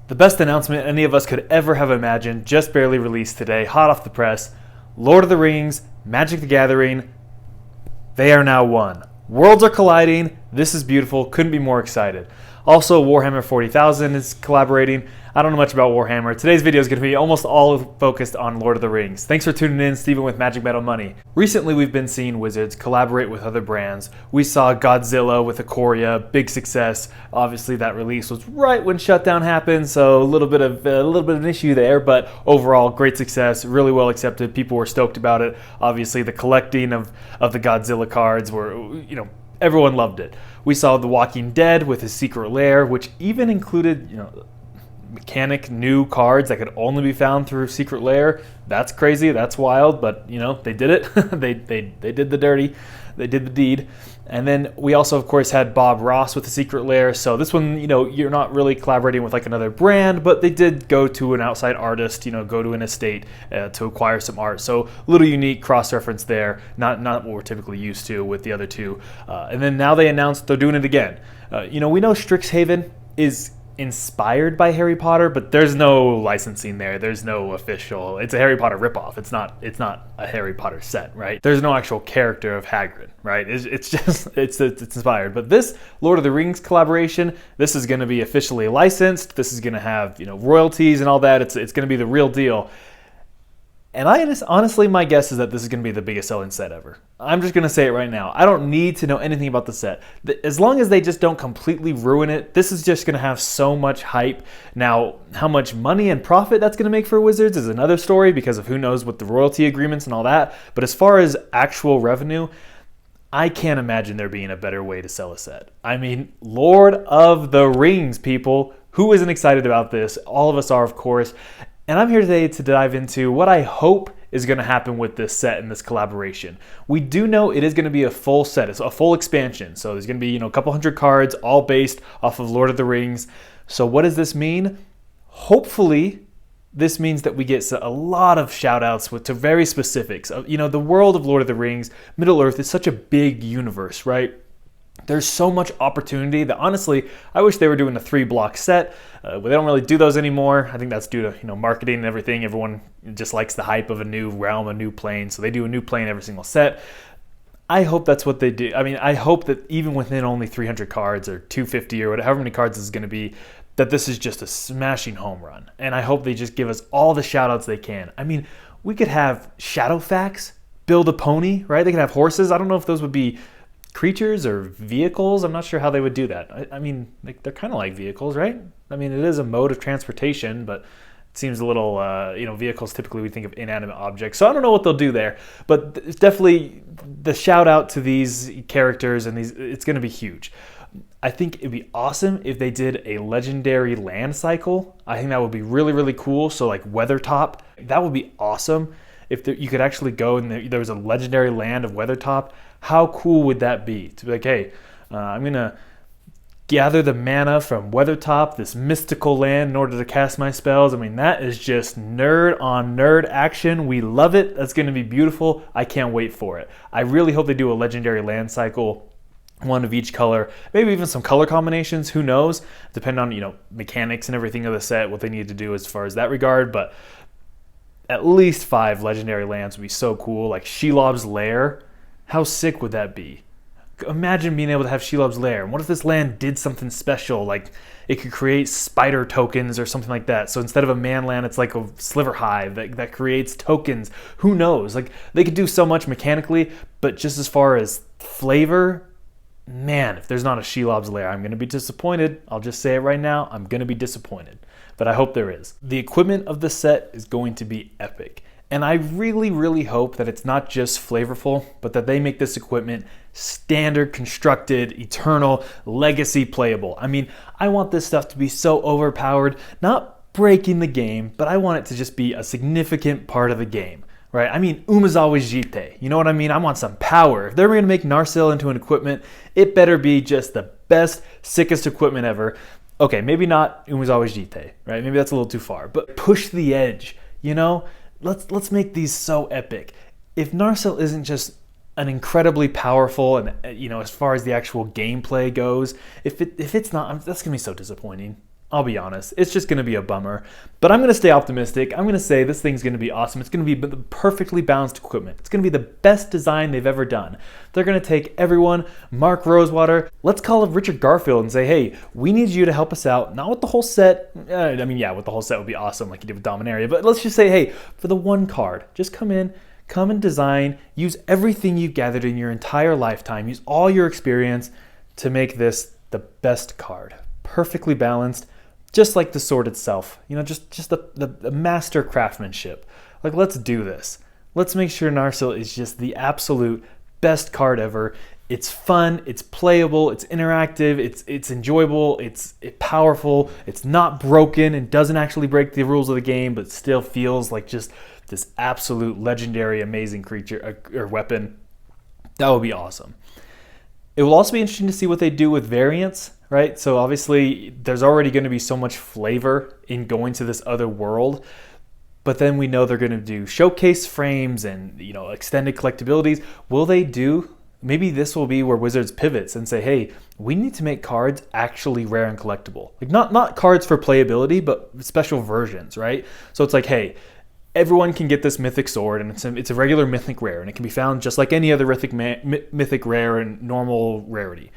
The best announcement any of us could ever have imagined just barely released today, hot off the press. Lord of the Rings, Magic the Gathering, they are now one. Worlds are colliding. This is beautiful. Couldn't be more excited. Also, Warhammer 40,000 is collaborating. I don't know much about Warhammer. Today's video is going to be almost all focused on Lord of the Rings. Thanks for tuning in, Steven with Magic Metal Money. Recently, we've been seeing Wizards collaborate with other brands. We saw Godzilla with Ikoria, big success. Obviously, that release was right when shutdown happened, so a little bit of an issue there. But overall, great success, really well accepted. People were stoked about it. Obviously, the collecting of the Godzilla cards were, everyone loved it. We saw The Walking Dead with his secret lair, which even included, mechanic new cards that could only be found through secret lair. That's crazy. That's wild. But they did it. they did the dirty. They did the deed. And then we also, of course, had Bob Ross with the secret lair. So this one, you're not really collaborating with like another brand, but they did go to an outside artist, go to an estate to acquire some art. So a little unique cross-reference there. Not what we're typically used to with the other two. And then now they announced they're doing it again. We know Strixhaven is inspired by Harry Potter, but there's no licensing there. There's no official. It's a Harry Potter ripoff. It's not a Harry Potter set, right? There's no actual character of Hagrid, right? It's just it's inspired. But this Lord of the Rings collaboration, this is going to be officially licensed. This is going to have royalties and all that. It's going to be the real deal. And honestly, my guess is that this is going to be the biggest selling set ever. I'm just going to say it right now. I don't need to know anything about the set. As long as they just don't completely ruin it, this is just going to have so much hype. Now, how much money and profit that's going to make for Wizards is another story because of who knows what the royalty agreements and all that. But as far as actual revenue, I can't imagine there being a better way to sell a set. I mean, Lord of the Rings, people. Who isn't excited about this? All of us are, of course. And I'm here today to dive into what I hope is going to happen with this set and this collaboration. We do know it is going to be a full set. It's a full expansion. So there's going to be, a couple hundred cards all based off of Lord of the Rings. So what does this mean? Hopefully, this means that we get a lot of shout outs to very specifics. The world of Lord of the Rings, Middle-earth is such a big universe, right? There's so much opportunity that honestly, I wish they were doing a 3-block set. They don't really do those anymore. I think that's due to marketing and everything. Everyone just likes the hype of a new realm, a new plane. So they do a new plane every single set. I hope that's what they do. I mean, I hope that even within only 300 cards or 250 or whatever many cards this is going to be, that this is just a smashing home run. And I hope they just give us all the shout outs they can. I mean, we could have Shadowfax build a pony, right? They could have horses. I don't know if those would be creatures or vehicles. I'm not sure how they would do that. I mean, they're kind of like vehicles, right? I mean, it is a mode of transportation, but it seems a little, vehicles typically we think of inanimate objects. So I don't know what they'll do there, but it's definitely the shout out to these characters and it's going to be huge. I think it'd be awesome if they did a legendary land cycle. I think that would be really, really cool. So like Weathertop, that would be awesome. If you could actually go and there was a legendary land of Weathertop, how cool would that be? To be like, hey, I'm going to gather the mana from Weathertop, this mystical land, in order to cast my spells. I mean, that is just nerd on nerd action. We love it. That's going to be beautiful. I can't wait for it. I really hope they do a legendary land cycle, one of each color, maybe even some color combinations. Who knows? Depending on, mechanics and everything of the set, what they need to do as far as that regard. But at least 5 legendary lands would be so cool. Like Shelob's Lair. How sick would that be? Imagine being able to have Shelob's Lair. What if this land did something special? Like it could create spider tokens or something like that. So instead of a man land, it's like a sliver hive that creates tokens. Who knows? Like they could do so much mechanically, but just as far as flavor, man, if there's not a Shelob's Lair, I'm going to be disappointed. I'll just say it right now. I'm going to be disappointed. But I hope there is. The equipment of the set is going to be epic. And I really, really hope that it's not just flavorful, but that they make this equipment standard, constructed, eternal, legacy playable. I mean, I want this stuff to be so overpowered, not breaking the game, but I want it to just be a significant part of the game, right? I mean, Umezawa Jite, you know what I mean? I want some power. If they're going to make Narsil into an equipment, it better be just the best, sickest equipment ever. Okay, maybe not Umezawa Jite, right? Maybe that's a little too far, but push the edge, Let's make these so epic. If Narsil isn't just an incredibly powerful and as far as the actual gameplay goes, if it's not, that's gonna be so disappointing. I'll be honest, it's just going to be a bummer. But I'm going to stay optimistic. I'm going to say this thing's going to be awesome. It's going to be the perfectly balanced equipment. It's going to be the best design they've ever done. They're going to take everyone, Mark Rosewater, let's call up Richard Garfield and say, hey, we need you to help us out, not with the whole set. I mean, yeah, with the whole set would be awesome like you did with Dominaria. But let's just say, hey, for the one card, just come in, come and design, use everything you've gathered in your entire lifetime, use all your experience to make this the best card. Perfectly balanced, just like the sword itself. You know, just the master craftsmanship. Like, let's do this. Let's make sure Narsil is just the absolute best card ever. It's fun, it's playable, it's interactive, it's enjoyable, it's powerful, it's not broken and doesn't actually break the rules of the game, but still feels like just this absolute legendary, amazing creature or weapon. That would be awesome. It will also be interesting to see what they do with variants, right? So obviously there's already going to be so much flavor in going to this other world, but then we know they're going to do showcase frames and, you know, extended collectabilities. Will they do, maybe this will be where Wizards pivots and say, hey, we need to make cards actually rare and collectible. Like not cards for playability, but special versions, right? So it's like, hey, everyone can get this mythic sword, and it's a regular mythic rare, and it can be found just like any other mythic rare and normal rarity.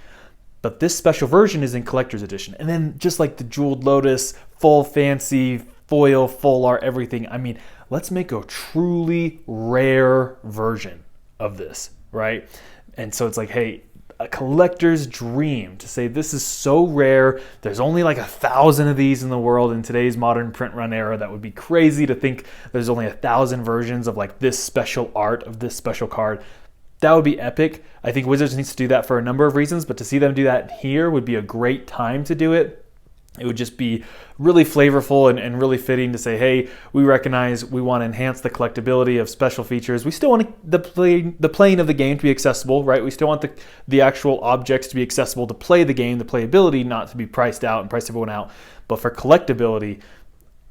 But this special version is in collector's edition. And then just like the Jeweled Lotus, full fancy, foil, full art, everything. I mean, let's make a truly rare version of this, right? And so it's like, hey, a collector's dream to say this is so rare. There's only like 1,000 of these in the world in today's modern print run era. That would be crazy to think there's only 1,000 versions of like this special art of this special card. That would be epic. I think Wizards needs to do that for a number of reasons, but to see them do that here would be a great time to do it. It would just be really flavorful and really fitting to say, hey, we recognize we want to enhance the collectability of special features. We still want the playing of the game to be accessible, right? We still want the actual objects to be accessible to play the game, the playability not to be priced out and price everyone out. But for collectability,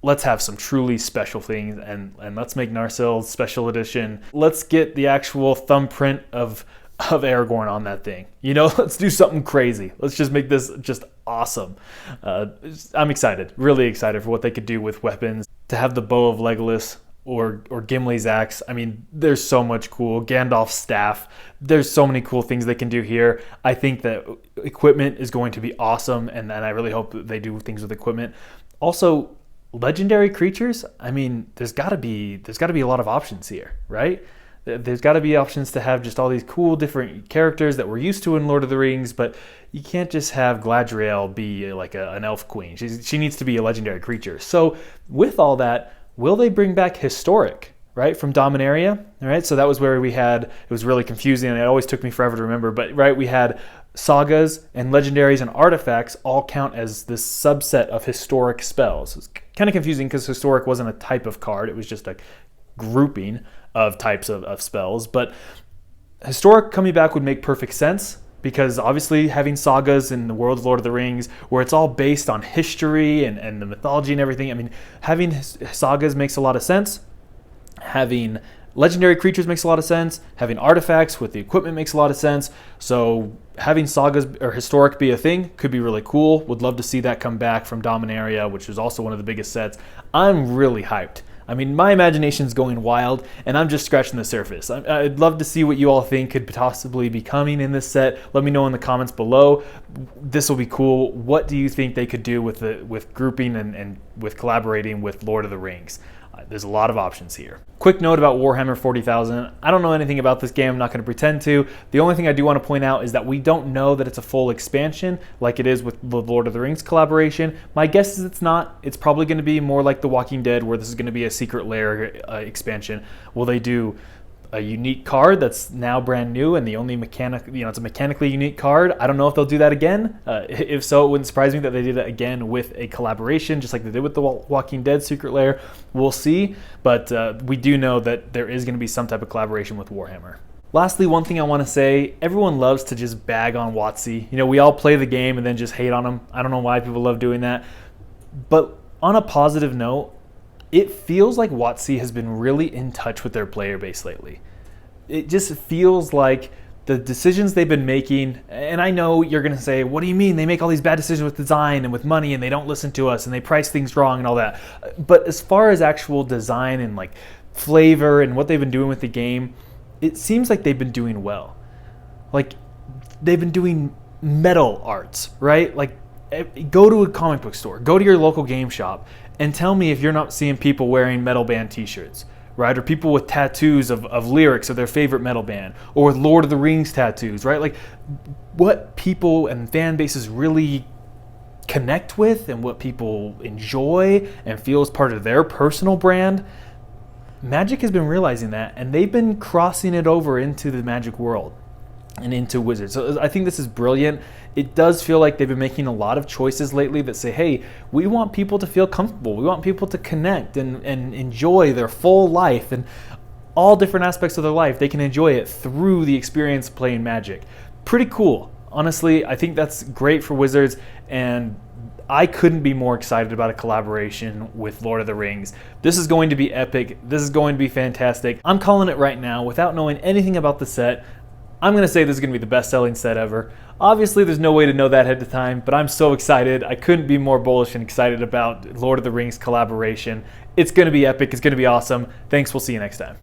let's have some truly special things, and let's make Narsil special edition. Let's get the actual thumbprint of Aragorn on that thing. You know, let's do something crazy. Let's just make this just awesome. I'm excited, really excited for what they could do with weapons. To have the bow of Legolas or Gimli's axe. I mean, there's so much cool. Gandalf's staff. There's so many cool things they can do here. I think that equipment is going to be awesome, and I really hope that they do things with equipment. Also, legendary creatures. I mean, there's got to be a lot of options here, right? There's got to be options to have just all these cool different characters that we're used to in Lord of the Rings, but you can't just have Galadriel be like an elf queen. She needs to be a legendary creature. So with all that, will they bring back historic, right, from Dominaria? All right, so that was where we had, it was really confusing and it always took me forever to remember, but right, we had sagas and legendaries and artifacts all count as this subset of historic spells. It's kind of confusing because historic wasn't a type of card, it was just a grouping of types of spells. But historic coming back would make perfect sense, because obviously having sagas in the world of Lord of the Rings where it's all based on history and the mythology and everything, I mean, having sagas makes a lot of sense. Having legendary creatures makes a lot of sense. Having artifacts with the equipment makes a lot of sense. So having sagas or historic be a thing could be really cool. Would love to see that come back from Dominaria, which was also one of the biggest sets. I'm really hyped. I mean, my imagination's going wild, and I'm just scratching the surface. I'd love to see what you all think could possibly be coming in this set. Let me know in the comments below. This will be cool. What do you think they could do with grouping and with collaborating with Lord of the Rings? There's a lot of options here. Quick note about Warhammer 40,000. I don't know anything about this game. I'm not going to pretend to. The only thing I do want to point out is that we don't know that it's a full expansion like it is with the Lord of the Rings collaboration. My guess is it's not. It's probably going to be more like The Walking Dead, where this is going to be a secret lair expansion. Will they do a unique card that's now brand new and the only it's a mechanically unique card? I don't know if they'll do that again. If so, it wouldn't surprise me that they did it again with a collaboration, just like they did with the Walking Dead secret lair. We'll see, but we do know that there is going to be some type of collaboration with Warhammer. Lastly, one thing I want to say, everyone loves to just bag on WotC. You know, we all play the game and then just hate on him. I don't know why people love doing that. But on a positive note, it feels like WotC has been really in touch with their player base lately. It just feels like the decisions they've been making, and I know you're going to say, what do you mean? They make all these bad decisions with design and with money, and they don't listen to us, and they price things wrong and all that. But as far as actual design and like flavor and what they've been doing with the game, it seems like they've been doing well. Like, they've been doing metal arts, right? Like, go to a comic book store, go to your local game shop, and tell me if you're not seeing people wearing metal band t-shirts, right? Or people with tattoos of lyrics of their favorite metal band, or with Lord of the Rings tattoos, right? Like, what people and fan bases really connect with and what people enjoy and feel as part of their personal brand, Magic has been realizing that, and they've been crossing it over into the Magic world and into Wizards. So I think this is brilliant. It does feel like they've been making a lot of choices lately that say, hey, we want people to feel comfortable. We want people to connect and enjoy their full life and all different aspects of their life. They can enjoy it through the experience of playing Magic. Pretty cool. Honestly, I think that's great for Wizards, and I couldn't be more excited about a collaboration with Lord of the Rings. This is going to be epic. This is going to be fantastic. I'm calling it right now without knowing anything about the set. I'm going to say this is going to be the best-selling set ever. Obviously, there's no way to know that ahead of time, but I'm so excited. I couldn't be more bullish and excited about Lord of the Rings collaboration. It's going to be epic. It's going to be awesome. Thanks. We'll see you next time.